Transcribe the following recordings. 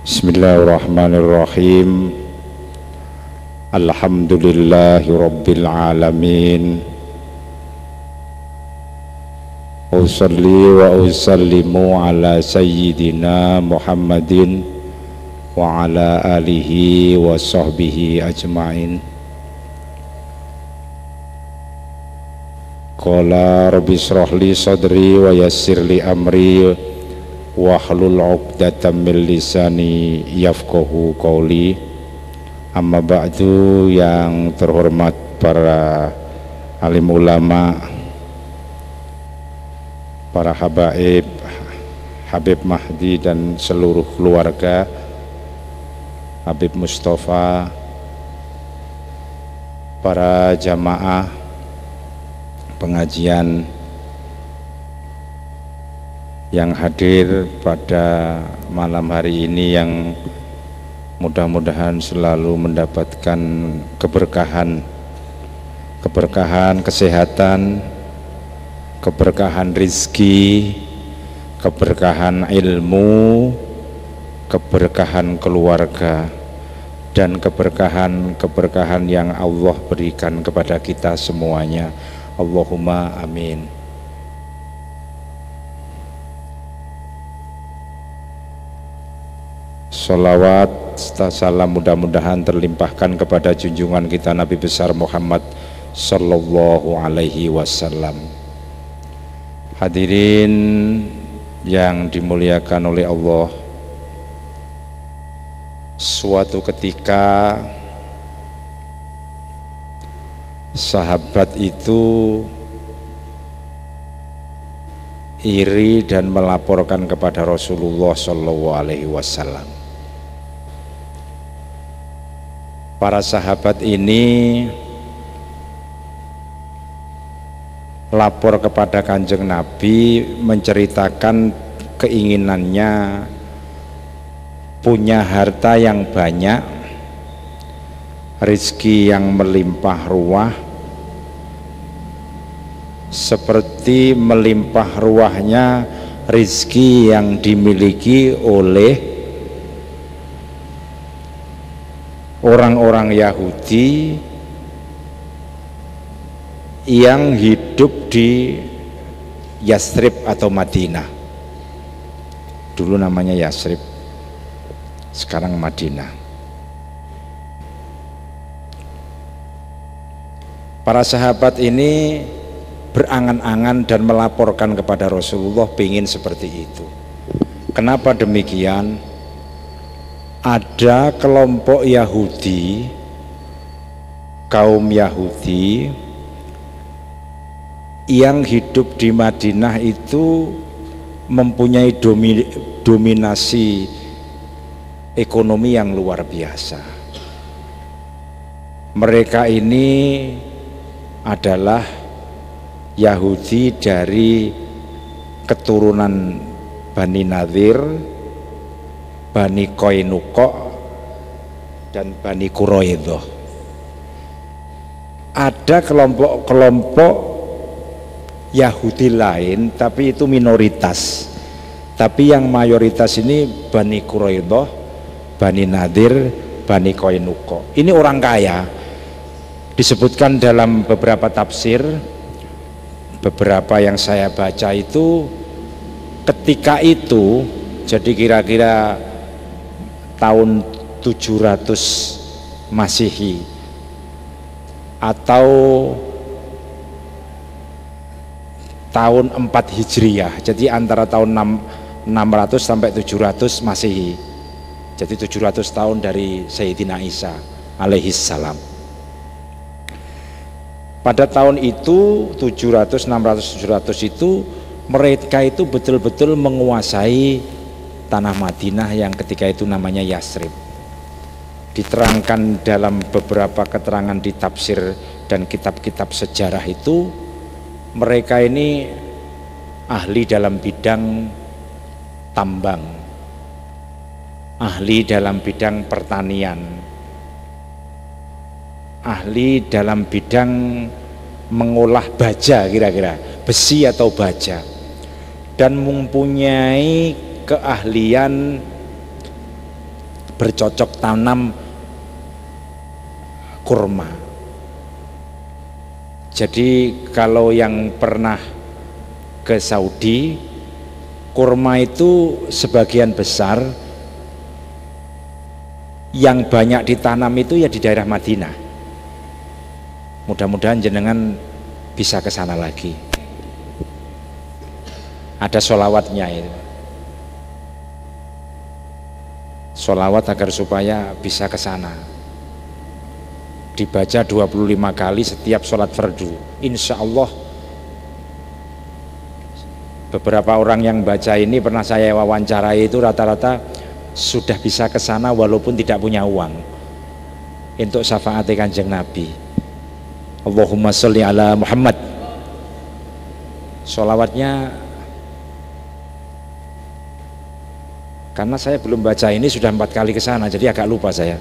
Bismillahirrahmanirrahim. Alhamdulillahi rabbil alamin. Usalli wa usallimu ala sayyidina Muhammadin wa ala alihi wa sahbihi ajma'in. Qala rabbi shrah li sadri wa yassir li amri wahlul 'uqdatam min lisani yafqahu qawli. Amma ba'du, yang terhormat para alim ulama, para habaib, Habib Mahdi dan seluruh keluarga Habib Mustafa, para jamaah pengajian yang hadir pada malam hari ini, yang mudah-mudahan selalu mendapatkan keberkahan kesehatan, keberkahan rizki, keberkahan ilmu, keberkahan keluarga, dan keberkahan yang Allah berikan kepada kita semuanya. Allahumma amin. Salawat serta salam mudah-mudahan terlimpahkan kepada junjungan kita Nabi besar Muhammad sallallahu alaihi wasallam. Hadirin yang dimuliakan oleh Allah, suatu ketika sahabat itu iri dan melaporkan kepada Rasulullah sallallahu alaihi wasallam. Para sahabat ini lapor kepada Kanjeng Nabi menceritakan keinginannya punya harta yang banyak, rezeki yang melimpah ruah, seperti melimpah ruahnya rezeki yang dimiliki oleh orang-orang Yahudi yang hidup di Yasrib atau Madinah. Dulu namanya Yasrib, sekarang Madinah. Para sahabat ini berangan-angan dan melaporkan kepada Rasulullah ingin seperti itu. Kenapa demikian? Ada kelompok Yahudi, kaum Yahudi yang hidup di Madinah itu mempunyai dominasi ekonomi yang luar biasa. Mereka ini adalah Yahudi dari keturunan Bani Nadir, Bani Qainuqa, dan Bani Quraidah. Ada kelompok-kelompok Yahudi lain, tapi itu minoritas. Tapi yang mayoritas ini Bani Quraidah, Bani Nadir, Bani Qainuqa. Ini orang kaya. Disebutkan dalam beberapa tafsir, beberapa yang saya baca itu, ketika itu, jadi kira-kira tahun 700 Masehi atau tahun 4 Hijriyah, jadi antara tahun 600 sampai 700 Masehi, jadi 700 tahun dari Sayyidina Isa alaihi salam. Pada tahun itu 700, 600, 700 itu mereka itu betul-betul menguasai tanah Madinah yang ketika itu namanya Yasrib. Diterangkan dalam beberapa keterangan di tafsir dan kitab-kitab sejarah itu, mereka ini ahli dalam bidang tambang, ahli dalam bidang pertanian, ahli dalam bidang mengolah baja, kira-kira besi atau baja, dan mempunyai keahlian bercocok tanam kurma. Jadi kalau yang pernah ke Saudi, kurma itu sebagian besar yang banyak ditanam itu ya di daerah Madinah. Mudah-mudahan jenengan bisa ke sana lagi. Ada sholawatnya itu. Sholawat agar supaya bisa ke sana. Dibaca 25 kali setiap sholat fardu. Insya Allah beberapa orang yang baca ini pernah saya wawancarai itu rata-rata sudah bisa ke sana walaupun tidak punya uang untuk syafaat Kanjeng Nabi. Allahumma sholli ala Muhammad. Sholawatnya, karena saya belum baca ini sudah 4 kali ke sana, jadi agak lupa saya.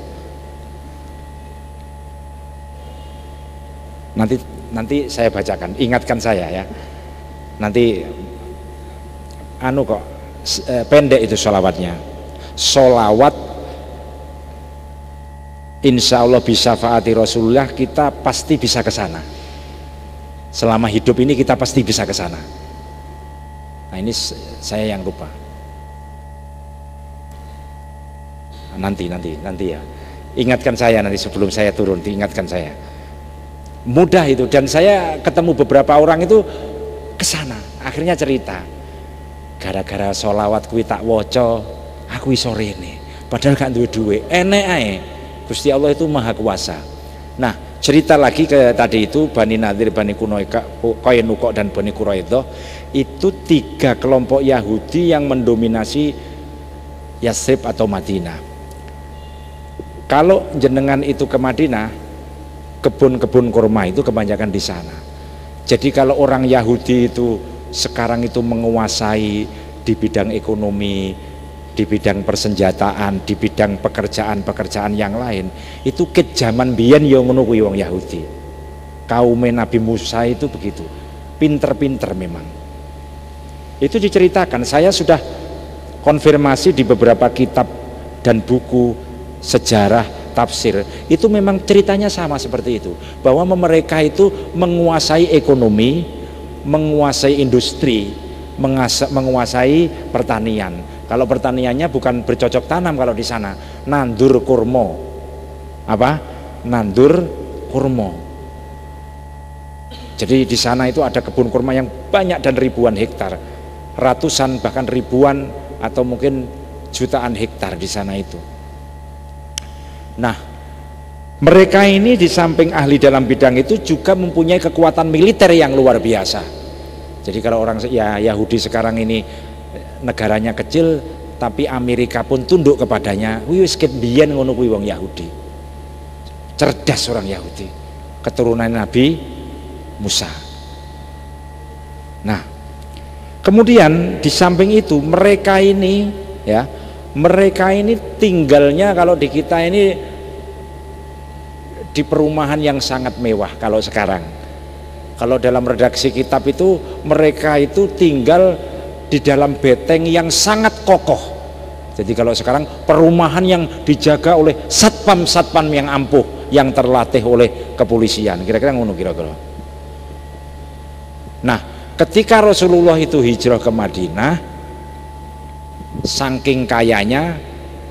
Nanti saya bacakan, ingatkan saya ya. Nanti kok pendek itu sholawatnya. Sholawat insya Allah bisa syafaati Rasulullah, kita pasti bisa ke sana. Selama hidup ini kita pasti bisa ke sana. Nah ini saya yang lupa. Nanti ya. Ingatkan saya nanti sebelum saya turun, diingatkan saya. Mudah itu, dan saya ketemu beberapa orang itu ke sana, akhirnya cerita. Gara-gara sholawat kuwi tak waca, aku iso rene. Padahal gak duwe-duwe, enek ae. Gusti Allah itu maha kuasa. Nah, cerita lagi ke tadi itu Bani Nadir, Bani Qainuqa dan Bani Quraidah, itu 3 kelompok Yahudi yang mendominasi Yathrib atau Madinah. Kalau jenengan itu ke Madinah, kebun-kebun kurma itu kebanyakan di sana. Jadi kalau orang Yahudi itu sekarang itu menguasai di bidang ekonomi, di bidang persenjataan, di bidang pekerjaan-pekerjaan yang lain, itu ket zaman biyen ya ngono kuwi wong Yahudi. Kaum Nabi Musa itu begitu, pinter-pinter memang. Itu diceritakan, saya sudah konfirmasi di beberapa kitab dan buku sejarah tafsir, itu memang ceritanya sama seperti itu, bahwa mereka itu menguasai ekonomi, menguasai industri, menguasai pertanian. Kalau pertaniannya bukan bercocok tanam, kalau di sana nandur kurma. Apa? Nandur kurma. Jadi di sana itu ada kebun kurma yang banyak dan ribuan hektar, ratusan bahkan ribuan atau mungkin jutaan hektar di sana itu. Nah, mereka ini di samping ahli dalam bidang itu juga mempunyai kekuatan militer yang luar biasa. Jadi kalau orang ya Yahudi sekarang ini negaranya kecil, tapi Amerika pun tunduk kepadanya. Wis ket biyen ngono kuwi wong Yahudi. Cerdas orang Yahudi, keturunan Nabi Musa. Nah, kemudian di samping itu mereka ini tinggalnya kalau di kita ini di perumahan yang sangat mewah. Kalau sekarang, kalau dalam redaksi kitab itu mereka itu tinggal di dalam beteng yang sangat kokoh. Jadi kalau sekarang perumahan yang dijaga oleh satpam-satpam yang ampuh, yang terlatih oleh kepolisian, kira-kira ngono kira-kira. Nah, ketika Rasulullah itu hijrah ke Madinah, saking kayanya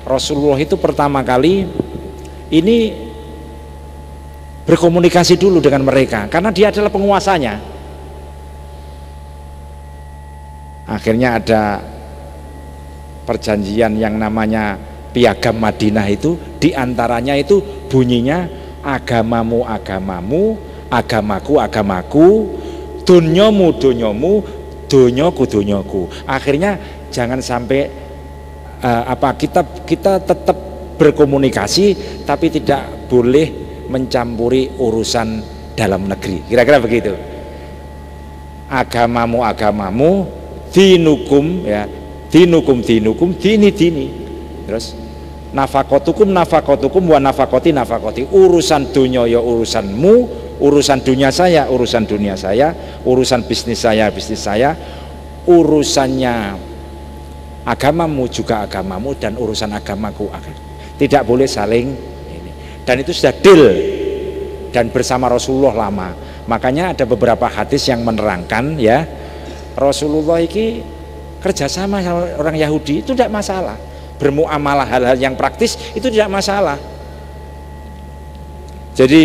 Rasulullah itu pertama kali ini berkomunikasi dulu dengan mereka, karena dia adalah penguasanya. Akhirnya ada perjanjian yang namanya Piagam Madinah itu, diantaranya itu bunyinya agamamu agamamu, agamaku agamaku, dunyamu dunyamu, donyaku donyaku. Akhirnya jangan sampai kita tetap berkomunikasi tapi tidak boleh mencampuri urusan dalam negeri, kira-kira begitu. Agamamu agamamu, dinukum ya, dinukum dinukum, dini dini. Terus nafakotukum nafakotukum wa nafakoti nafakoti. Urusan dunia ya urusanmu, urusan dunia saya urusan dunia saya, urusan bisnis saya bisnis saya, urusannya agamamu juga agamamu, dan urusan agamaku agamaku. tidak boleh saling ini. Dan itu sudah deal dan bersama Rasulullah lama. Makanya ada beberapa hadis yang menerangkan ya, Rasulullah ini kerjasama sama orang Yahudi itu tidak masalah, bermuamalah hal-hal yang praktis itu tidak masalah. Jadi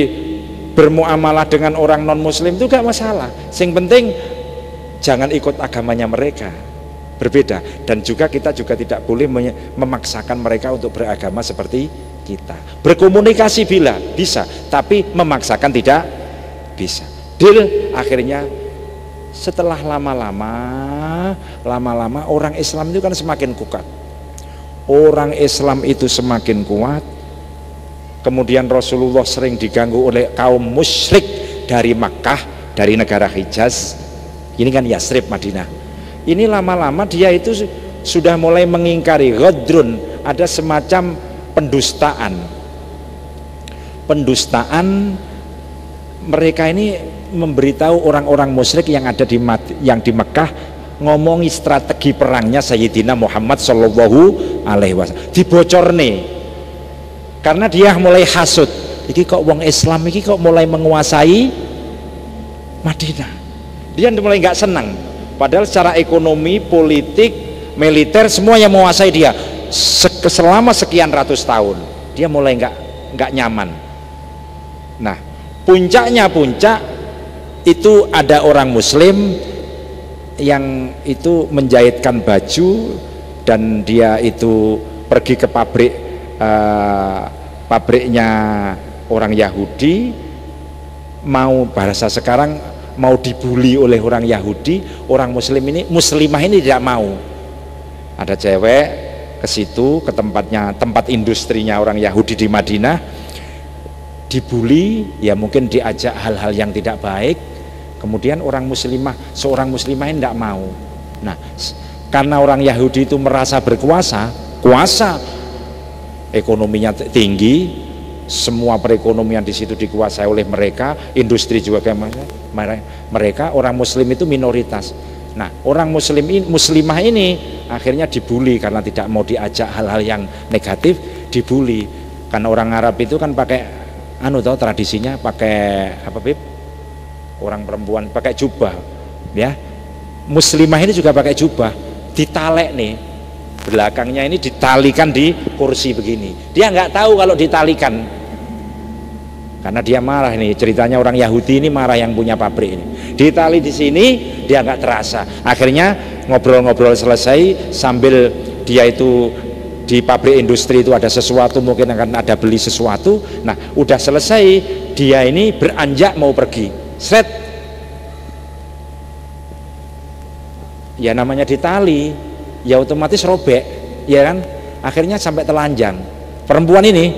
bermuamalah dengan orang non muslim itu tidak masalah, yang penting jangan ikut agamanya mereka, berbeda. Dan juga kita juga tidak boleh memaksakan mereka untuk beragama seperti kita. Berkomunikasi bila bisa, tapi memaksakan tidak bisa. Deal akhirnya setelah lama-lama orang Islam itu kan semakin kuat. Orang Islam itu semakin kuat. Kemudian Rasulullah sering diganggu oleh kaum musyrik dari Makkah, dari negara Hijaz. Ini kan Yasrib, Madinah. Ini lama-lama dia itu sudah mulai mengingkari ghadrun, ada semacam pendustaan. Pendustaan, mereka ini memberitahu orang-orang musyrik yang ada di Mekah, ngomongi strategi perangnya Sayyidina Muhammad Sallallahu Alaihi Wasallam. Dibocor nih, karena dia mulai hasut. Iki kok wong Islam iki kok mulai menguasai Madinah. Dia mulai nggak senang. Padahal secara ekonomi, politik, militer semua yang menguasai dia selama sekian ratus tahun. Dia mulai nggak nyaman. Nah, puncak itu ada orang Muslim yang itu menjahitkan baju dan dia itu pergi ke pabriknya orang Yahudi, mau bahasa sekarang mau dibully oleh orang Yahudi. Orang Muslim ini, muslimah ini tidak mau. Ada cewek ke situ, ke tempat industrinya orang Yahudi di Madinah, dibully, ya mungkin diajak hal-hal yang tidak baik. Kemudian seorang muslimah ini tidak mau. Nah, karena orang Yahudi itu merasa berkuasa, kuasa ekonominya tinggi, semua perekonomian di situ dikuasai oleh mereka, industri juga mereka, orang Muslim itu minoritas. Nah, orang muslimah ini akhirnya dibully karena tidak mau diajak hal-hal yang negatif, dibully. Karena orang Arab itu kan pakai tradisinya pakai apa, Bib? Orang perempuan pakai jubah, ya. Muslimah ini juga pakai jubah, ditalek nih. Belakangnya ini ditalikan di kursi begini. Dia nggak tahu kalau ditalikan, karena dia marah. Ini ceritanya orang Yahudi ini marah yang punya pabrik ini. Ditali di sini, dia nggak terasa. Akhirnya ngobrol-ngobrol selesai, sambil dia itu di pabrik industri itu ada sesuatu, mungkin akan ada beli sesuatu. Nah, udah selesai, dia ini beranjak mau pergi. Set, ya namanya ditali, ya otomatis robek, ya kan? Akhirnya sampai telanjang. Perempuan ini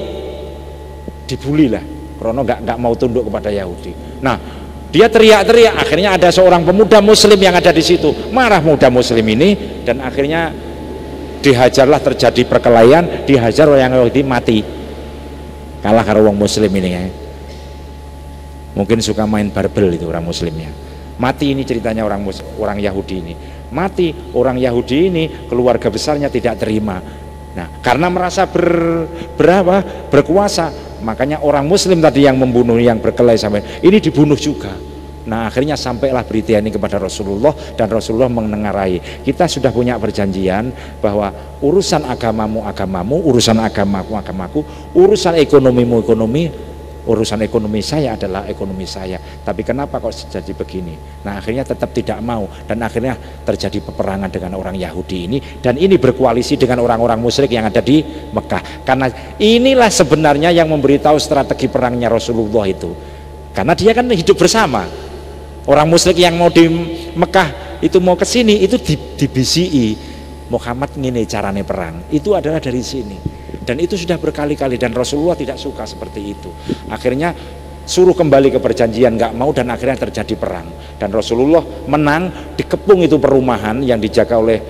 dibully lah, karena nggak mau tunduk kepada Yahudi. Nah, dia teriak-teriak. Akhirnya ada seorang pemuda Muslim yang ada di situ, marah muda Muslim ini, dan akhirnya dihajarlah, terjadi perkelahian, dihajar oleh yang Yahudi, mati. Kalah karo wong Muslim ini ya. Mungkin suka main barbel itu orang Muslimnya. Mati ini ceritanya orang Yahudi ini. Mati orang Yahudi ini, keluarga besarnya tidak terima. Nah, karena merasa berkuasa, makanya orang Muslim tadi yang membunuh, yang berkelahi sampai ini dibunuh juga. Nah, akhirnya sampailah berita ini kepada Rasulullah, dan Rasulullah menengarai. Kita sudah punya perjanjian bahwa urusan agamamu agamamu, urusan agamaku agamaku, urusan ekonomimu ekonomi, urusan ekonomi saya adalah ekonomi saya. Tapi kenapa kok jadi begini? Nah, akhirnya tetap tidak mau, dan akhirnya terjadi peperangan dengan orang Yahudi ini, dan ini berkoalisi dengan orang-orang musyrik yang ada di Mekah. Karena inilah sebenarnya yang memberitahu strategi perangnya Rasulullah itu. Karena dia kan hidup bersama. Orang musyrik yang mau di Mekah itu mau ke sini, itu dibisiki Muhammad ngene carane perang. Itu adalah dari sini. Dan itu sudah berkali-kali, dan Rasulullah tidak suka seperti itu. Akhirnya suruh kembali ke perjanjian, nggak mau, dan akhirnya terjadi perang. Dan Rasulullah menang, dikepung itu perumahan yang dijaga oleh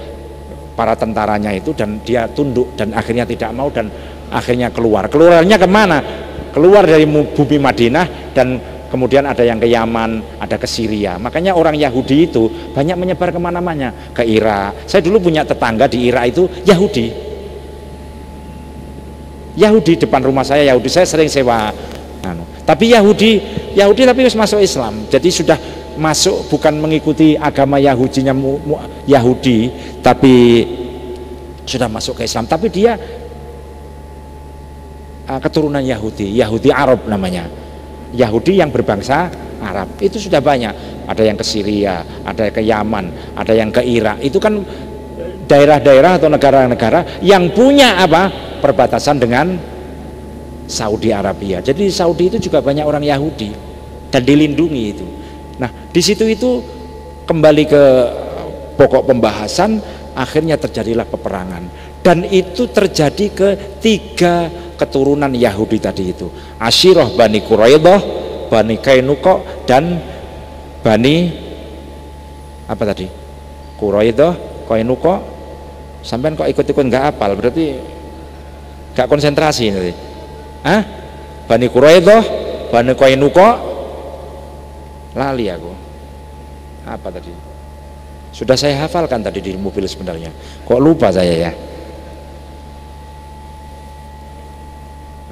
para tentaranya itu, dan dia tunduk, dan akhirnya tidak mau, dan akhirnya keluarnya kemana? Keluar dari bumi Madinah, dan kemudian ada yang ke Yaman, ada ke Syria. Makanya orang Yahudi itu banyak menyebar kemana-mana, ke Irak. Saya dulu punya tetangga di Irak itu Yahudi. Yahudi depan rumah saya, Yahudi saya sering sewa tapi Yahudi tapi harus masuk Islam, jadi sudah masuk bukan mengikuti agama Yahudinya Yahudi, tapi sudah masuk ke Islam, tapi dia keturunan Yahudi Arab namanya, Yahudi yang berbangsa Arab. Itu sudah banyak, ada yang ke Syria, ada yang ke Yaman, ada yang ke Irak. Itu kan daerah-daerah atau negara-negara yang punya perbatasan dengan Saudi Arabia. Jadi Saudi itu juga banyak orang Yahudi dan dilindungi itu. Nah, di situ itu kembali ke pokok pembahasan, akhirnya terjadilah peperangan. Dan itu terjadi ke 3 keturunan Yahudi tadi itu. Ashirah Bani Quraidah, Bani Kainuqa, dan Bani apa tadi? Quraidah, Kainuqa. Sampean kok ikut-ikut nggak hafal, berarti nggak konsentrasi nanti. Bani Quraidah, Bani Kainuqa, lali aku. Apa tadi? Sudah saya hafalkan tadi di mobil sebenarnya. Kok lupa saya ya?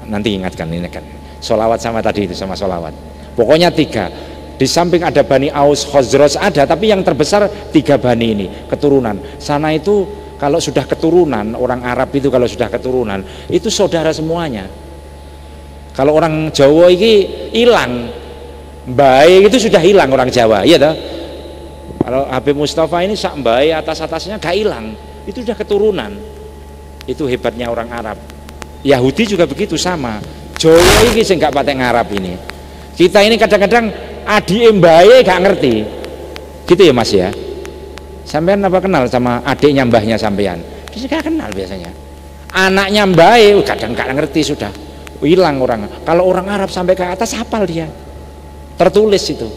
Nanti ingatkan ini kan. Solawat sama tadi itu sama solawat. Pokoknya 3. Di samping ada Bani Aus, Khazraj ada, tapi yang terbesar 3 Bani ini keturunan. Sana itu kalau sudah keturunan, orang Arab itu kalau sudah keturunan itu saudara semuanya. Kalau orang Jawa ini hilang, baik itu sudah hilang orang Jawa, iya toh? Kalau Habib Mustafa ini sak baik atas-atasnya gak hilang, itu sudah keturunan. Itu hebatnya orang Arab. Yahudi juga begitu sama. Jawa ini sing gak patek ngarap ini. Kita ini kadang-kadang adik mbae gak ngerti. Gitu ya Mas ya. Sampean apa kenal sama adiknya mbahnya sampean? Dia gak kenal biasanya. Anaknya mbae kadang gak ngerti sudah. Hilang orang. Kalau orang Arab sampai ke atas hafal dia. Tertulis itu.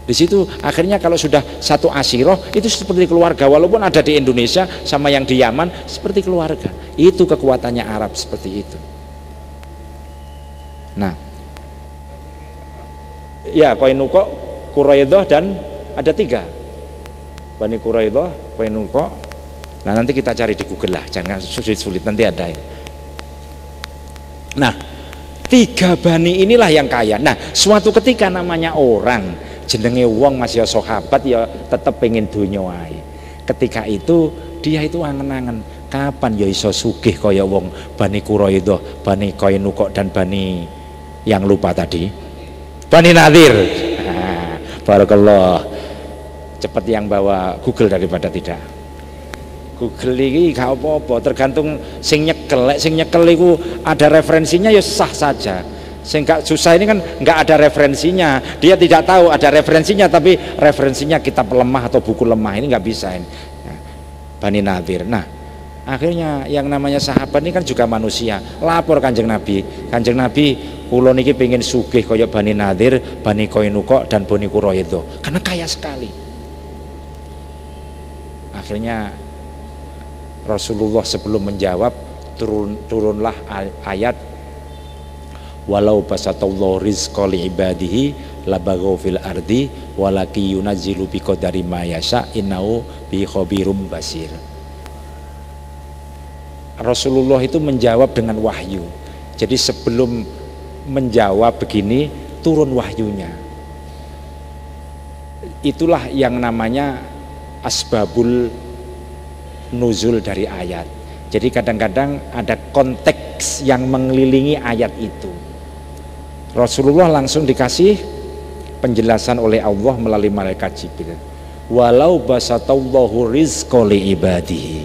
Di situ akhirnya kalau sudah satu ashiroh itu seperti keluarga, walaupun ada di Indonesia sama yang di Yaman seperti keluarga. Itu kekuatannya Arab seperti itu. Nah, ya Kainuqa, Quraidah, dan ada 3 Bani Quraidah, Kainuqa. Nah nanti kita cari di Google lah, jangan sulit-sulit, nanti ada. Nah 3 Bani inilah yang kaya. Nah suatu ketika namanya orang jenenge wong masih sahabat ya tetep pengen donya wae. Ketika itu dia itu angen-angen kapan ya iso sugih kaya wong Bani Quraidah, Bani Kainuqa, dan Bani yang lupa tadi, Bani Nadir. Barakallah, cepat yang bawa Google daripada tidak. Google ini gak apa-apa, tergantung sing nyekel. Sing nyekel itu ada referensinya ya sah saja. Sing gak susah ini kan nggak ada referensinya, dia tidak tahu ada referensinya, tapi referensinya kitab lemah atau buku lemah, ini nggak bisa ini. Bani Nadir. Nah akhirnya yang namanya sahabat ini kan juga manusia, lapor Kanjeng Nabi, Kanjeng Nabi kula niki pengen sugih kaya Bani Nadir, Bani Kainuqa, dan Bani Quraidah karena kaya sekali. Akhirnya Rasulullah sebelum menjawab turunlah ayat walau basatallahu rizqa li ibadihi labaghaw fil ardi walaki yunazzilu biqadari ma yasha innahu bi khabirum basir. Rasulullah itu menjawab dengan wahyu. Jadi sebelum menjawab begini turun wahyunya. Itulah yang namanya asbabul nuzul dari ayat. Jadi kadang-kadang ada konteks yang mengelilingi ayat itu. Rasulullah langsung dikasih penjelasan oleh Allah melalui malaikat Jibril. Walau basatallahu rizqa li ibadihi.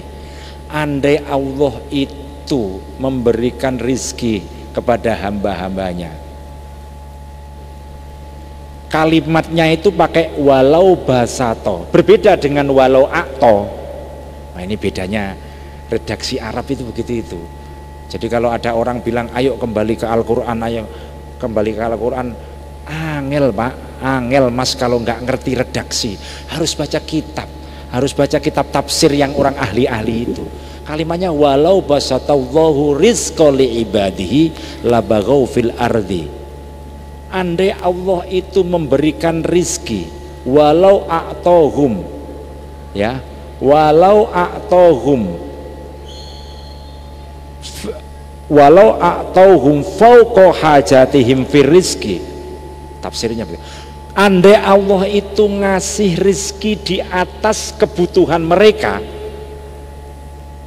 Andai Allah itu memberikan rizki kepada hamba-hambanya. Kalimatnya itu pakai walau basato. Berbeda dengan walau akto. Nah ini bedanya, redaksi Arab itu begitu itu. Jadi kalau ada orang bilang ayo kembali ke Al-Quran, ayo kembali ke Al-Quran, angel Pak, angel Mas kalau nggak ngerti redaksi. Harus baca kitab, harus baca kitab tafsir yang orang ahli-ahli itu. Kalimatnya walau basatallahu rizqa li ibadihi labaghaw fil ardi. Andai Allah itu memberikan rizki, walau a'tohum, ya, walau a'tohum walau a'tauhum fauqa hajatihim fir rizki. Tafsirnya begitu. Andai Allah itu ngasih rizki di atas kebutuhan mereka,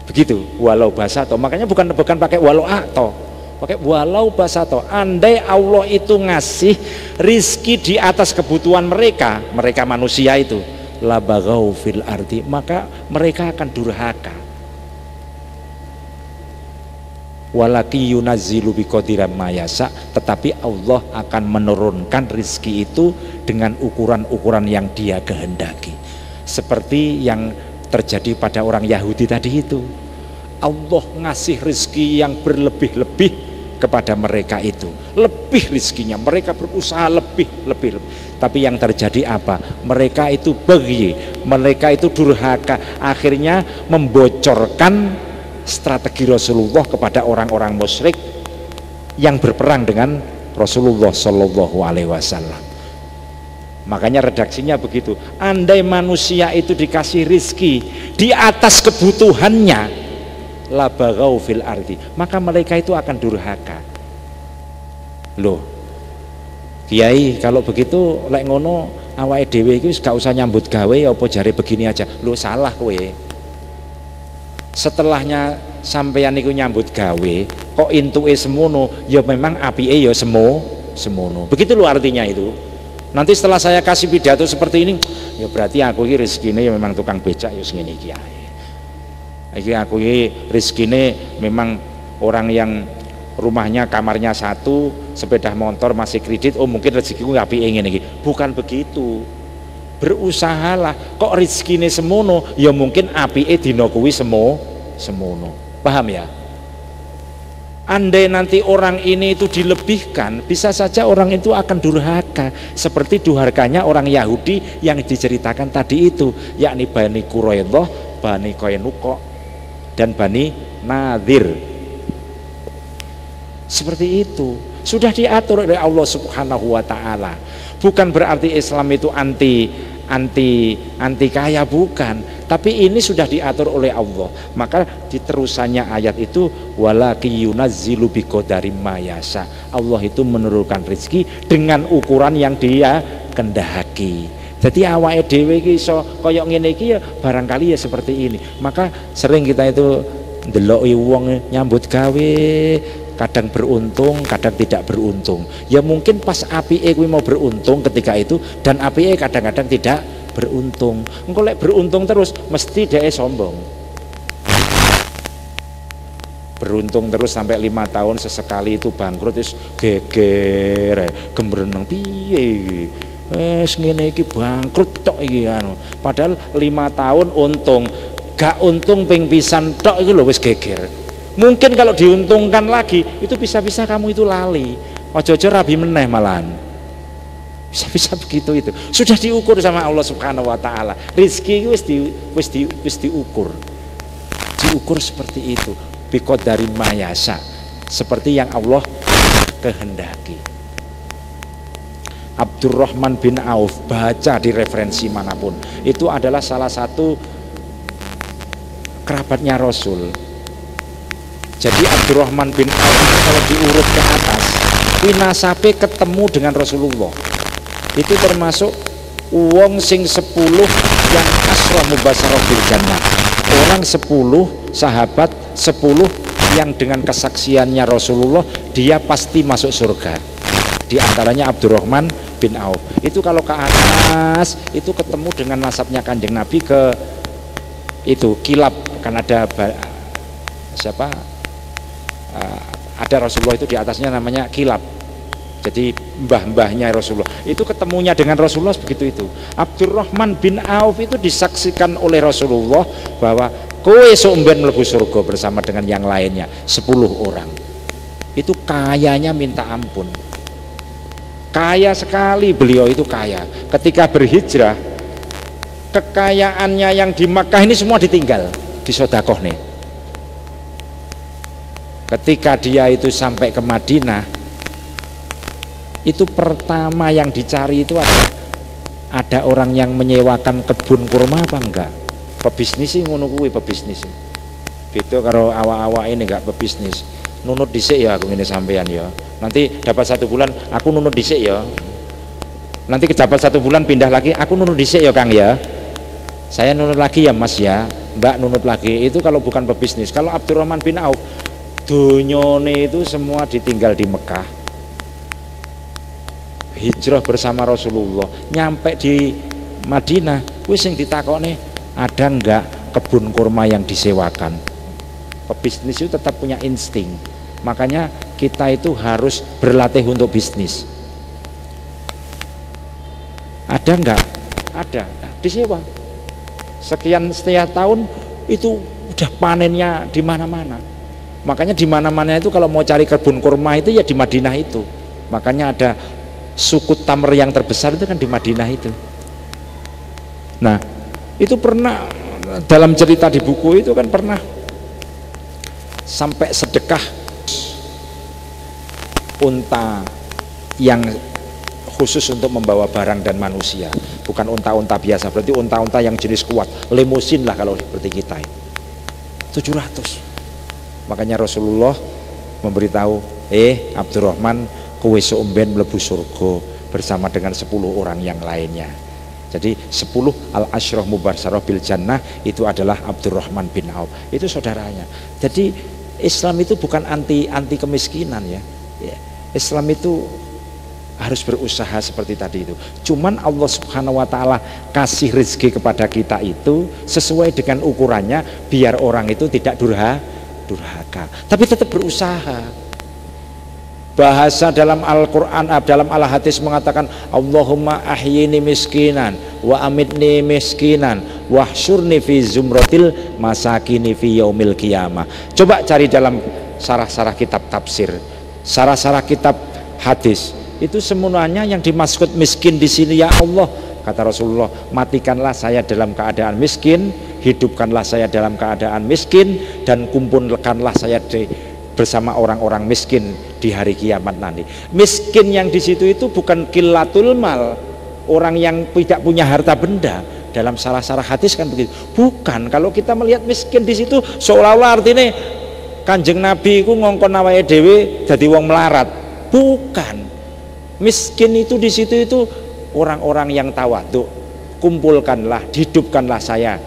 begitu, walau basato. Makanya bukan pakai walau atau, pakai walau basato. Andai Allah itu ngasih rizki di atas kebutuhan mereka, mereka manusia itu, labagau fil ardi, maka mereka akan durhaka. Walaki yunazzilu biqadiram mayasa, tetapi Allah akan menurunkan rizki itu dengan ukuran-ukuran yang Dia kehendaki. Seperti yang terjadi pada orang Yahudi tadi itu, Allah ngasih rizki yang berlebih-lebih kepada mereka itu, lebih rizkinya, mereka berusaha lebih. Tapi yang terjadi apa? Mereka itu baghi, mereka itu durhaka, akhirnya membocorkan strategi Rasulullah kepada orang-orang musyrik yang berperang dengan Rasulullah Shallallahu Alaihi Wasallam. Makanya redaksinya begitu. Andai manusia itu dikasih rizki di atas kebutuhannya, labagau fil ardi, maka mereka itu akan durhaka. Loh, Kiai, kalau begitu lek ngono awake dhewe iki gak usah nyambut gawe apa jare begini aja. Loh, salah kowe. Setelahnya sampeyan niku nyambut gawe kok intuke semono, ya memang apike ya semono. Begitu loh artinya itu. Nanti setelah saya kasih pidato seperti ini, ya berarti aku ini rezekine ya memang tukang becak ya ngene iki ae. Iki aku ini rezekine memang orang yang rumahnya kamarnya satu, sepeda motor masih kredit, oh mungkin rezekiku apike ngene iki. Bukan begitu. Berusahalah, kok rezekine semono, ya mungkin apike dina kuwi semono. Paham ya? Andai nanti orang ini itu dilebihkan, bisa saja orang itu akan durhaka, seperti durhakanya orang Yahudi yang diceritakan tadi itu, yakni Bani Quraidah, Bani Qainuqa, dan Bani Nadir. Seperti itu sudah diatur oleh Allah Subhanahu wa Ta'ala. Bukan berarti Islam itu anti kaya, bukan, tapi ini sudah diatur oleh Allah. Maka di terusannya ayat itu, walaki yunazzilu biqadarim mayasa, Allah itu menurunkan rezeki dengan ukuran yang Dia kehendaki. Jadi awake dhewe iki iso kaya ngene iki ya barangkali ya seperti ini. Maka sering kita itu ndeloki wong nyambut gawe, kadang beruntung, kadang tidak beruntung. Ya mungkin pas apike kuwi mau beruntung ketika itu, dan apike kadang-kadang tidak beruntung. Engko lek beruntung terus mesti dhek sombong. Beruntung terus sampai 5 tahun sesekali itu bangkrut, terus geger, gemreneng piye iki. Ngene iki bangkrut tok iki anu. Padahal 5 tahun untung, gak untung ping pisan tok iki lho wis geger. Mungkin kalau diuntungkan lagi itu bisa-bisa kamu itu lali, ojo-ojo rabi meneh malahan, bisa-bisa begitu. Itu sudah diukur sama Allah Subhanahu wa Ta'ala. Rizki wis diukur seperti itu, biqadari mayasa, seperti yang Allah kehendaki. Abdurrahman bin Auf, baca di referensi manapun, itu adalah salah satu kerabatnya Rasul. Jadi Abdurrahman bin Auf kalau diurut ke atas, nasabe ketemu dengan Rasulullah. Itu termasuk wong sing 10 yang asra mubasyarah bil jannah. Orang 10 sahabat 10 yang dengan kesaksiannya Rasulullah dia pasti masuk surga. Di antaranya Abdurrahman bin Auf. Itu kalau ke atas itu ketemu dengan nasabnya Kanjeng Nabi ke itu Kilab, kan ada siapa? Ada Rasulullah itu di atasnya namanya Kilab, jadi mbah-mbahnya Rasulullah. Itu ketemunya dengan Rasulullah begitu itu. Abdurrahman bin Auf itu disaksikan oleh Rasulullah bahwa kowe sok mben mlebu surga bersama dengan yang lainnya 10 orang. Itu kayanya minta ampun, kaya sekali beliau itu, kaya. Ketika berhijrah, kekayaannya yang di Makkah ini semua ditinggal, disodakoh nih. Ketika dia itu sampai ke Madinah, itu pertama yang dicari itu ada orang yang menyewakan kebun kurma apa enggak. Pebisnis sih ngono kuwi, pebisnis. Beda karo awak-awak ini enggak pebisnis. nunut dhisik ya aku ngene sampean ya. Nanti dapat 1 bulan aku nunut dhisik ya. Nanti dapat 1 bulan pindah lagi aku nunut dhisik ya Kang ya. Saya nunut lagi ya Mas ya. Mbak nunut lagi. Itu kalau bukan pebisnis. Kalau Abdurrahman bin Auf dunyone itu semua ditinggal di Mekah, hijrah bersama Rasulullah, nyampe di Madinah wis sing ditakoni ada enggak kebun kurma yang disewakan. Pebisnis itu tetap punya insting, makanya kita itu harus berlatih untuk bisnis. Ada enggak? Ada, disewa sekian setiap tahun itu udah panennya di mana-mana. Makanya di mana-mana itu kalau mau cari kebun kurma itu ya di Madinah itu. Makanya ada suku Tamr yang terbesar itu kan di Madinah itu. Nah, itu pernah dalam cerita di buku itu kan pernah sampai sedekah unta yang khusus untuk membawa barang dan manusia, bukan unta-unta biasa, berarti unta-unta yang jenis kuat, limusin lah kalau seperti kita. 700. Makanya Rasulullah memberitahu, Abdurrahman, kowe seumben mlebu surga bersama dengan 10 orang yang lainnya. Jadi 10 al-asyrah mubasyarah bil jannah itu adalah Abdurrahman bin Auf, itu saudaranya. Jadi Islam itu bukan anti kemiskinan ya. Islam itu harus berusaha seperti tadi itu. Cuman Allah Subhanahu wa taala kasih rezeki kepada kita itu sesuai dengan ukurannya, biar orang itu tidak durhaka, tapi tetap berusaha. Bahasa dalam Al-Quran, dalam Al-Hadis mengatakan Allahumma ahyini miskinan wa amitni miskinan wahsyurni fi zumratil masakini fi yaumil qiyamah. Coba cari dalam sarah-sarah kitab tafsir, sarah-sarah kitab hadis, itu semuanya yang dimaksud miskin di sini ya Allah, kata Rasulullah, matikanlah saya dalam keadaan miskin, hidupkanlah saya dalam keadaan miskin, dan kumpulkanlah saya bersama orang-orang miskin di hari kiamat nanti. Miskin yang di situ itu bukan qillatul mal, orang yang tidak punya harta benda. Dalam salah-salah hadis kan begitu. Bukan, kalau kita melihat miskin di situ seolah-olah artinya Kanjeng Nabi ku ngongkon awake dhewe dadi wong melarat. Bukan. Miskin itu di situ itu orang-orang yang tawadhu. Kumpulkanlah, hidupkanlah saya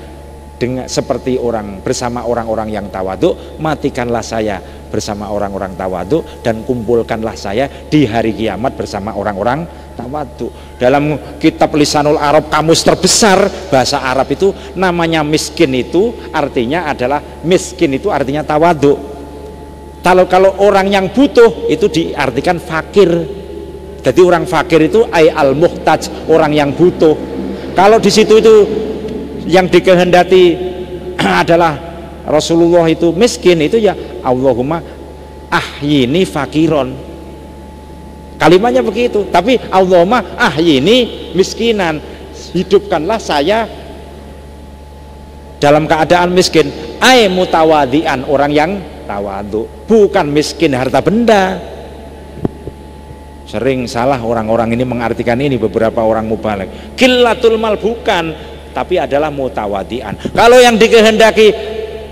dengan seperti orang bersama orang-orang yang tawadhu, matikanlah saya bersama orang-orang tawadhu, dan kumpulkanlah saya di hari kiamat bersama orang-orang tawadhu. Dalam kitab Lisanul Arab, kamus terbesar bahasa Arab itu, namanya miskin itu artinya adalah, miskin itu artinya tawadhu. Kalau orang yang butuh itu diartikan fakir. Jadi orang fakir itu al-muhtaj, orang yang butuh. Kalau di situ itu yang dikehendaki adalah Rasulullah itu miskin, itu ya Allahumma ahyini fakiron, kalimatnya begitu. Tapi Allahumma ahyini miskinan, hidupkanlah saya dalam keadaan miskin, mutawadian, orang yang tawadhu, bukan miskin harta benda. Sering salah orang-orang ini mengartikan ini, beberapa orang mubaligh, qillatul mal bukan, tapi adalah mutawadian. Kalau yang dikehendaki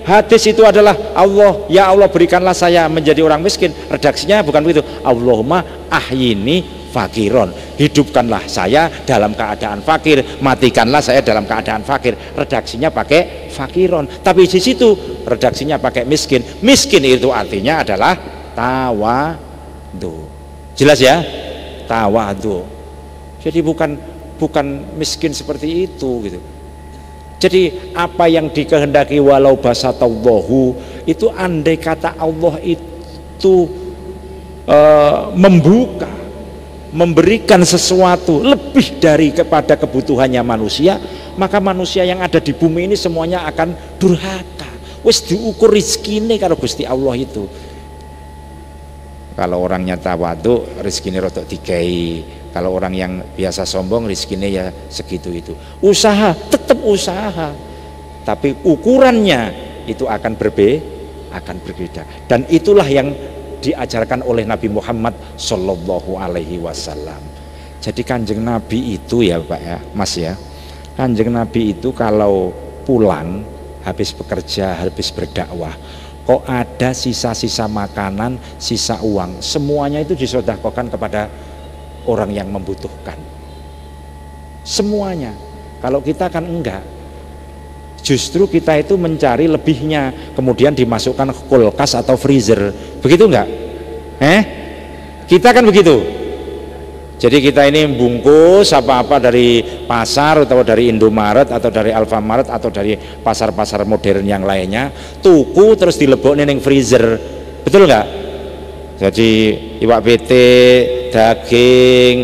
hadis itu adalah Allah, ya Allah berikanlah saya menjadi orang miskin, redaksinya bukan begitu. Allahumma ahyini fakiron, hidupkanlah saya dalam keadaan fakir, matikanlah saya dalam keadaan fakir. Redaksinya pakai fakiron, tapi di situ redaksinya pakai miskin. Miskin itu artinya adalah tawadhu. Jelas ya? Tawadhu. Jadi bukan miskin seperti itu gitu. Jadi apa yang dikehendaki walau basatallahu itu, andai kata Allah itu membuka, memberikan sesuatu lebih dari kepada kebutuhannya manusia, maka manusia yang ada di bumi ini semuanya akan durhaka. Wis diukur rizkine karo Gusti Allah itu. Kalau orangnya tawadhu, rizkine rodok dikai. Kalau orang yang biasa sombong, rizkinya ya segitu itu. Usaha, tetap usaha, tapi ukurannya itu akan berbeda. Dan itulah yang diajarkan oleh Nabi Muhammad Sallallahu Alaihi Wasallam. Jadi Kanjeng Nabi itu ya Pak ya, Mas ya, Kanjeng Nabi itu kalau pulang habis bekerja, habis berdakwah, kok ada sisa-sisa makanan, sisa uang, semuanya itu disedekahkan kepada orang yang membutuhkan. Semuanya. Kalau kita kan enggak. Justru kita itu mencari lebihnya, kemudian dimasukkan ke kulkas atau freezer. Begitu enggak? Kita kan begitu. Jadi kita ini bungkus apa-apa dari pasar atau dari Indomaret atau dari Alfamaret atau dari pasar-pasar modern yang lainnya, tuku terus dilebokne ning freezer. Betul enggak? Jadi iwak bete, daging,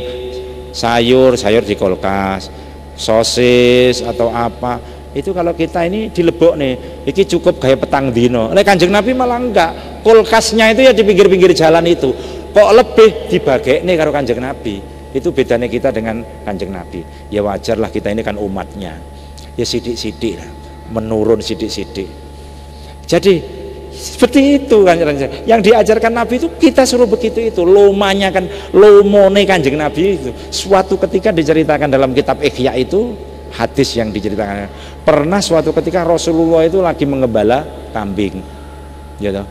sayur di kulkas, sosis atau apa, itu kalau kita ini dilebok nih, ini cukup kayak petang dino. Nek Kanjeng Nabi malah enggak, kulkasnya itu ya di pinggir-pinggir jalan itu, kok lebih dibagi nih karo Kanjeng Nabi. Itu bedanya kita dengan Kanjeng Nabi. Ya wajarlah, kita ini kan umatnya, ya sidik-sidik lah, menurun sidik-sidik. Jadi seperti itu kan yang diajarkan Nabi itu, kita suruh begitu itu. Lomanya kan, lomone Kanjeng Nabi itu suatu ketika diceritakan dalam kitab Ihya itu, hadis yang diceritakan, pernah suatu ketika Rasulullah itu lagi mengembala kambing, gitu.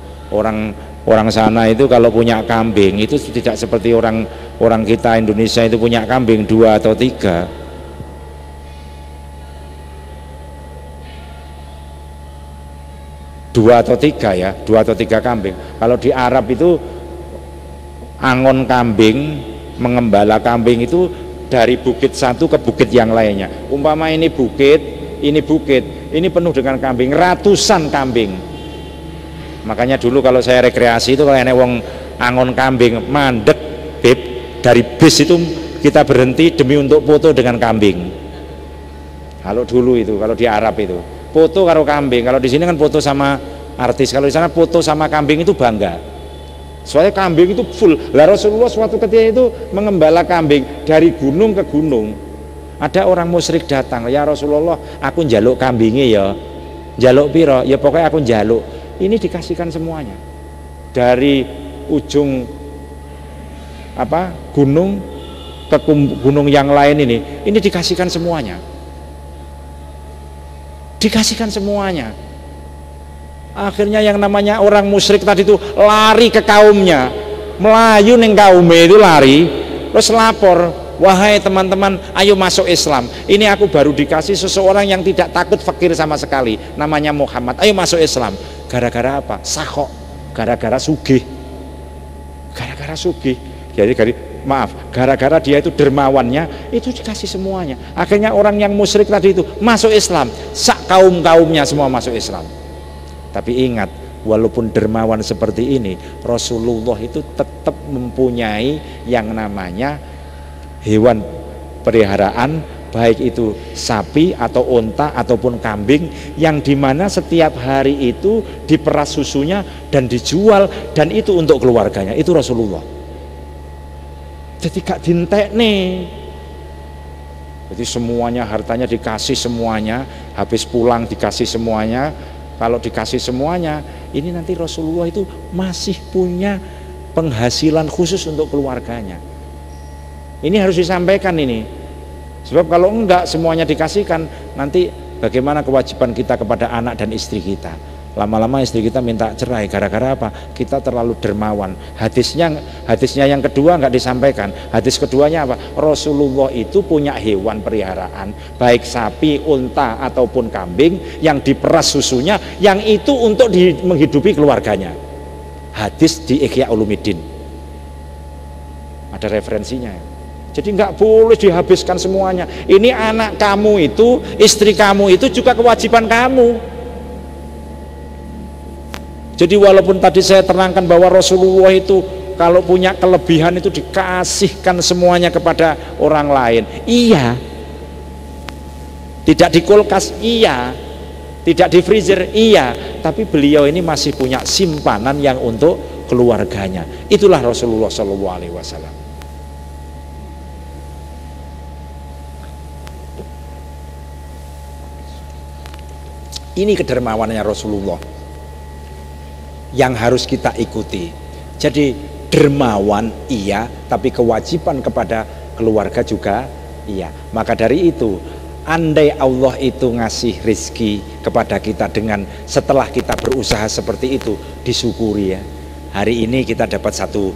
Orang sana itu kalau punya kambing itu tidak seperti orang kita Indonesia itu punya kambing 2 atau 3. Dua atau tiga kambing. Kalau di Arab itu angon kambing, mengembala kambing itu dari bukit satu ke bukit yang lainnya. Umpama ini bukit, ini penuh dengan kambing, ratusan kambing. Makanya dulu kalau saya rekreasi itu, kalau enek wong angon kambing mandek, beb, dari bis itu kita berhenti demi untuk foto dengan kambing. Kalau dulu itu, kalau di Arab itu foto karo kambing. Kalau di sini kan foto sama artis, kalau di sana foto sama kambing itu bangga. Soalnya kambing itu full. Lah Rasulullah suatu ketika itu mengembala kambing dari gunung ke gunung. Ada orang musyrik datang, "Ya Rasulullah, aku njaluk kambingnya ya." "Njaluk piro?" "Ya pokoknya aku njaluk." Ini dikasihkan semuanya. Dari ujung gunung ke gunung yang lain ini dikasihkan semuanya. Dikasihkan semuanya. Akhirnya yang namanya orang musyrik tadi itu lari ke kaumnya, melayu neng kaumnya itu lari, terus lapor, "Wahai teman-teman, ayo masuk Islam. Ini aku baru dikasih seseorang yang tidak takut fakir sama sekali, namanya Muhammad. Ayo masuk Islam." Gara-gara apa? Sakok. Gara-gara sugih. Gara-gara sugih. Jadi gara-gara dia itu dermawannya, itu dikasih semuanya. Akhirnya orang yang musyrik tadi itu masuk Islam, sak kaumnya semua masuk Islam. Tapi ingat, walaupun dermawan seperti ini, Rasulullah itu tetap mempunyai yang namanya hewan peliharaan, baik itu sapi atau unta ataupun kambing, yang dimana setiap hari itu diperas susunya dan dijual, dan itu untuk keluarganya. Itu Rasulullah. Jadi gak dintek nih. Jadi semuanya, hartanya dikasih semuanya, habis pulang dikasih semuanya. Kalau dikasih semuanya, ini nanti Rasulullah itu masih punya penghasilan khusus untuk keluarganya. Ini harus disampaikan ini. Sebab kalau enggak semuanya dikasihkan, nanti bagaimana kewajiban kita kepada anak dan istri kita? Lama-lama istri kita minta cerai gara-gara apa? Kita terlalu dermawan. Hadisnya yang kedua enggak disampaikan. Hadis keduanya apa? Rasulullah itu punya hewan peliharaan, baik sapi, unta ataupun kambing, yang diperas susunya, yang itu untuk menghidupi keluarganya. Hadis di Ihya Ulumuddin. Ada referensinya. Jadi nggak boleh dihabiskan semuanya. Ini anak kamu itu, istri kamu itu juga kewajiban kamu. Jadi walaupun tadi saya terangkan bahwa Rasulullah itu kalau punya kelebihan itu dikasihkan semuanya kepada orang lain, iya. Tidak di kulkas, iya. Tidak di freezer, iya. Tapi beliau ini masih punya simpanan yang untuk keluarganya. Itulah Rasulullah SAW. Ini kedermawanannya Rasulullah yang harus kita ikuti. Jadi dermawan iya, tapi kewajiban kepada keluarga juga iya. Maka dari itu andai Allah itu ngasih rizki kepada kita dengan setelah kita berusaha seperti itu, disyukuri ya. Hari ini kita dapat 100.000,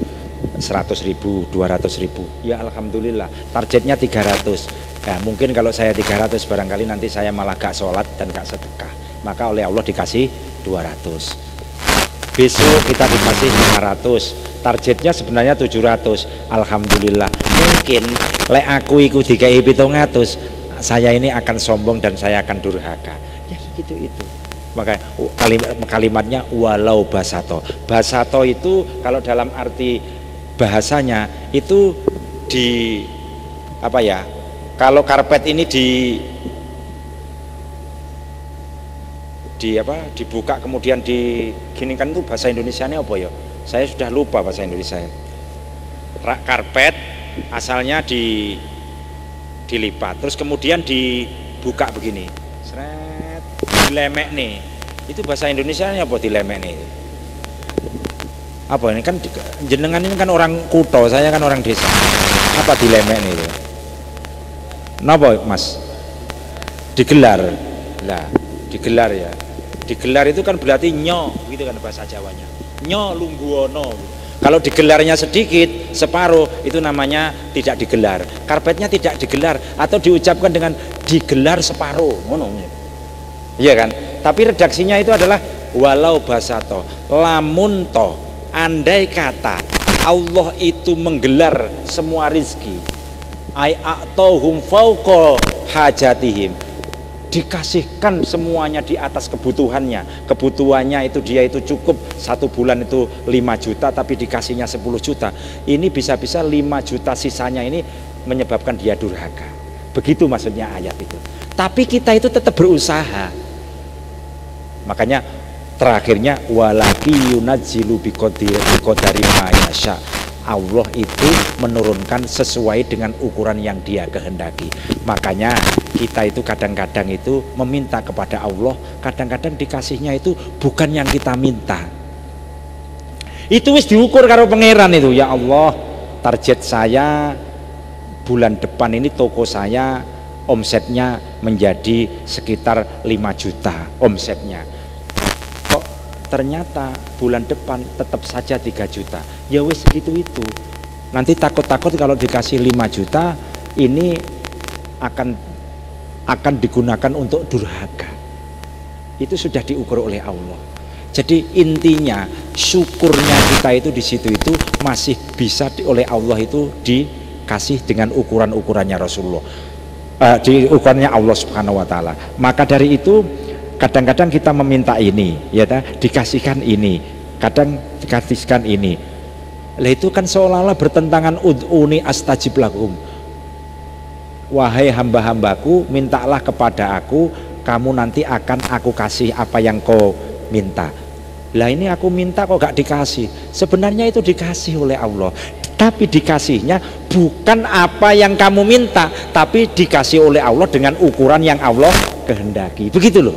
200.000, ya alhamdulillah. Targetnya 300. Nah, mungkin kalau saya 300 barangkali nanti saya malah gak sholat dan gak sedekah, maka oleh Allah dikasih 200. Besok kita dikasih 500, targetnya sebenarnya 700. Alhamdulillah. Mungkin lek aku iku dikai 700, saya ini akan sombong dan saya akan durhaka. Ya gitu itu. Maka kalimatnya walau basato. Basato itu kalau dalam arti bahasanya itu di apa ya? Kalau karpet ini dibuka kemudian diginikan, itu bahasa Indonesianya apa ya? Saya sudah lupa bahasa Indonesia. Karpet asalnya dilipat, terus kemudian dibuka begini, seret, dilemek nih. Itu bahasa Indonesianya apa dilemek nih? Apa ini kan jenengan ini kan orang kuto, saya kan orang desa. Apa dilemek nih itu? Napa Mas? Digelar. Lah, digelar ya. Digelar itu kan berarti nyo, gitu kan bahasa Jawanya. Nyo lungguono. Kalau digelarnya sedikit, separuh, itu namanya tidak digelar. Karpetnya tidak digelar atau diucapkan dengan digelar separuh, ngono. Iya kan? Tapi redaksinya itu adalah walau basato, lamun to, andai kata Allah itu menggelar semua rizki, ai a'tahum fauqa hajatihim, dikasihkan semuanya di atas kebutuhannya. Kebutuhannya itu dia itu cukup 1 bulan itu 5 juta, tapi dikasihnya 10 juta. Ini bisa-bisa 5 juta sisanya ini menyebabkan dia durhaka. Begitu maksudnya ayat itu. Tapi kita itu tetap berusaha. Makanya terakhirnya walaki yunazzilu biqadari ma yasha. Allah itu menurunkan sesuai dengan ukuran yang dia kehendaki. Makanya kita itu kadang-kadang itu meminta kepada Allah, kadang-kadang dikasihnya itu bukan yang kita minta. Itu wis diukur karo pangeran itu. Ya Allah, target saya bulan depan ini toko saya omsetnya menjadi sekitar 5 juta omsetnya. Ternyata bulan depan tetap saja 3 juta. Ya wis segitu itu. Nanti takut-takut kalau dikasih 5 juta ini akan digunakan untuk durhaka. Itu sudah diukur oleh Allah. Jadi intinya syukurnya kita itu di situ itu masih bisa oleh Allah itu dikasih dengan ukuran-ukurannya Rasulullah. Di ukurannya Allah Subhanahu wa taala. Maka dari itu kadang-kadang kita meminta ini, ya dikasihkan ini, kadang dikasihkan ini. Lah itu kan seolah-olah bertentangan ud'uni astajib lakum. Wahai hamba-hambaku, mintalah kepada aku, kamu nanti akan aku kasih apa yang kau minta. Lah ini aku minta kok gak dikasih. Sebenarnya itu dikasih oleh Allah, tapi dikasihnya bukan apa yang kamu minta, tapi dikasih oleh Allah dengan ukuran yang Allah kehendaki. Begitu loh.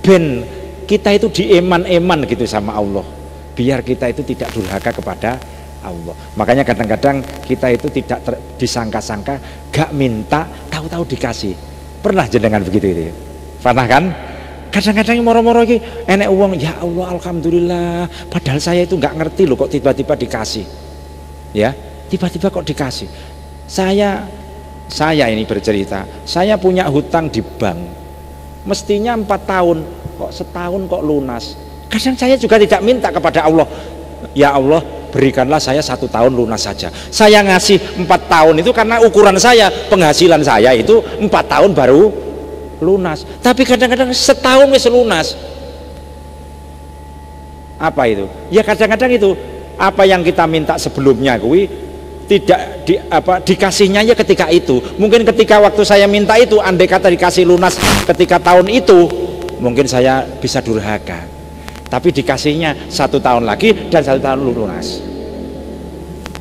Ben kita itu dieman-eman gitu sama Allah, biar kita itu tidak durhaka kepada Allah. Makanya kadang-kadang kita itu tidak disangka-sangka, gak minta tahu-tahu dikasih. Pernah jenengan begitu itu? Pernah kan? Kadang-kadang moro-moro iki enek uang, ya Allah alhamdulillah, padahal saya itu nggak ngerti loh kok tiba-tiba dikasih. Ya, tiba-tiba kok dikasih. Saya ini bercerita, saya punya hutang di bank. Mestinya 4 tahun, kok setahun kok lunas. Kadang saya juga tidak minta kepada Allah, ya Allah berikanlah saya 1 tahun lunas saja. Saya ngasih 4 tahun itu karena ukuran saya, penghasilan saya itu 4 tahun baru lunas. Tapi kadang-kadang setahun wis lunas. Apa itu? Ya kadang-kadang itu apa yang kita minta sebelumnya kuwi tidak dikasihnya ya ketika itu. Mungkin ketika waktu saya minta itu, andai kata dikasih lunas ketika tahun itu, mungkin saya bisa durhaka. Tapi dikasihnya 1 tahun lagi dan 1 tahun lunas.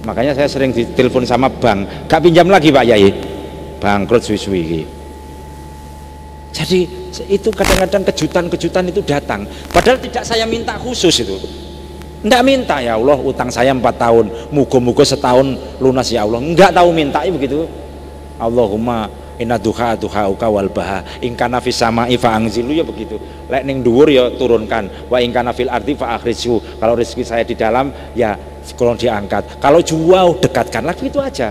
Makanya saya sering ditelepon sama bank, gak pinjam lagi Pak Yai, bangkrut suwi-suwi. Jadi itu kadang-kadang kejutan-kejutan itu datang, padahal tidak saya minta khusus itu. Enggak minta, ya Allah utang saya 4 tahun, muga-muga setahun lunas ya Allah. Enggak tahu minta begitu. Allahumma inna duha duhauka wal baha in kana fis sama'i fa anzilu, ya begitu. Lek ning dhuwur ya turunkan, wa in kana fil ardi fa akhrijhu, kalau rezeki saya di dalam ya kalau diangkat, kalau jauh dekatkanlah, itu aja.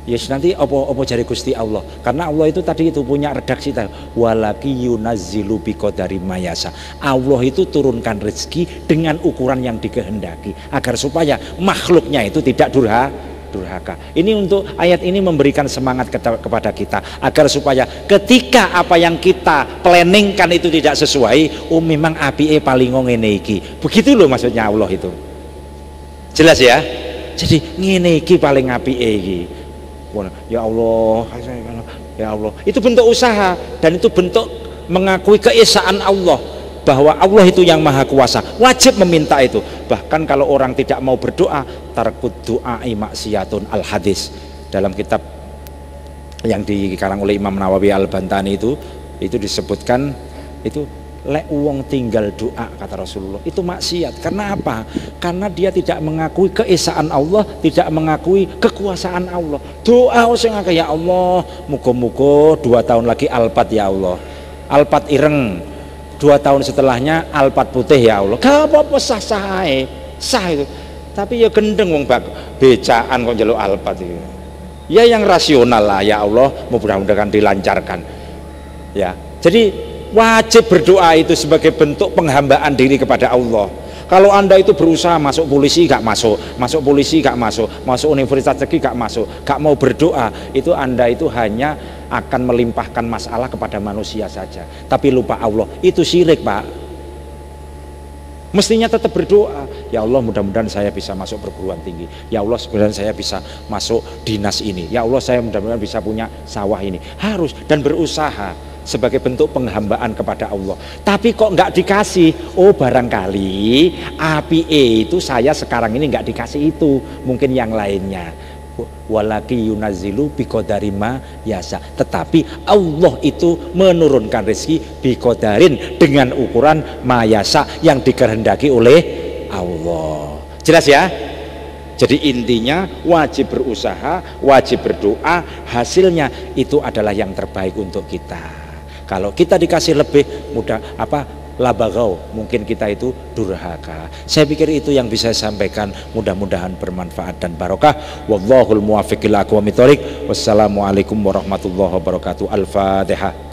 Yes, nanti apa jari Gusti Allah, karena Allah itu tadi itu punya redaksi walaki yunazzilu biqadari mayasa. Allah itu turunkan rezeki dengan ukuran yang dikehendaki agar supaya makhluknya itu tidak durhaka. Ini untuk ayat ini memberikan semangat kepada kita agar supaya ketika apa yang kita planningkan itu tidak sesuai, memang apike paling ngene iki. Begitu loh maksudnya Allah itu. Jelas ya? Jadi ngene iki paling apike iki. Ya Allah, ya Allah, itu bentuk usaha dan itu bentuk mengakui keesaan Allah, bahwa Allah itu yang maha kuasa, wajib meminta itu. Bahkan kalau orang tidak mau berdoa, tarkud du'ai maksiyatun, al hadis dalam kitab yang dikarang oleh Imam Nawawi Al-Bantani itu disebutkan itu lek wong tinggal doa, kata Rasulullah, itu maksiat. Karena apa? Karena dia tidak mengakui keesaan Allah, tidak mengakui kekuasaan Allah. Doa sing akeh, ya Allah, muga-muga 2 tahun lagi alpat ya Allah, alpat ireng, 2 tahun setelahnya alpat putih ya Allah. Gak apa-apa, sah itu. Tapi ya gendeng wong becaan kok njaluk alpat itu. Ya yang rasional lah, ya Allah, mudah-mudahan dilancarkan. Ya. Jadi wajib berdoa itu sebagai bentuk penghambaan diri kepada Allah. Kalau Anda itu berusaha masuk polisi gak masuk, masuk polisi gak masuk, masuk universitas lagi gak masuk, gak mau berdoa, itu Anda itu hanya akan melimpahkan masalah kepada manusia saja, tapi lupa Allah. Itu syirik, Pak. Mestinya tetap berdoa, ya Allah, mudah-mudahan saya bisa masuk perguruan tinggi, ya Allah, sebenarnya saya bisa masuk dinas ini, ya Allah, saya mudah-mudahan bisa punya sawah ini. Harus dan berusaha sebagai bentuk penghambaan kepada Allah. Tapi kok nggak dikasih? Oh, barangkali api itu saya sekarang ini nggak dikasih itu, mungkin yang lainnya. Walaki yunazilu biqadari ma yasa. Tetapi Allah itu menurunkan rezeki biqadarin dengan ukuran mayasa yang dikehendaki oleh Allah. Jelas ya? Jadi intinya wajib berusaha, wajib berdoa, hasilnya itu adalah yang terbaik untuk kita. Kalau kita dikasih lebih mudah labagau, mungkin kita itu durhaka. Saya pikir itu yang bisa saya sampaikan, mudah-mudahan bermanfaat dan barokah. Wallahul muwaffiq ila aqwamit thoriq. Wassalamualaikum warahmatullahi wabarakatuh. Al-Fatihah.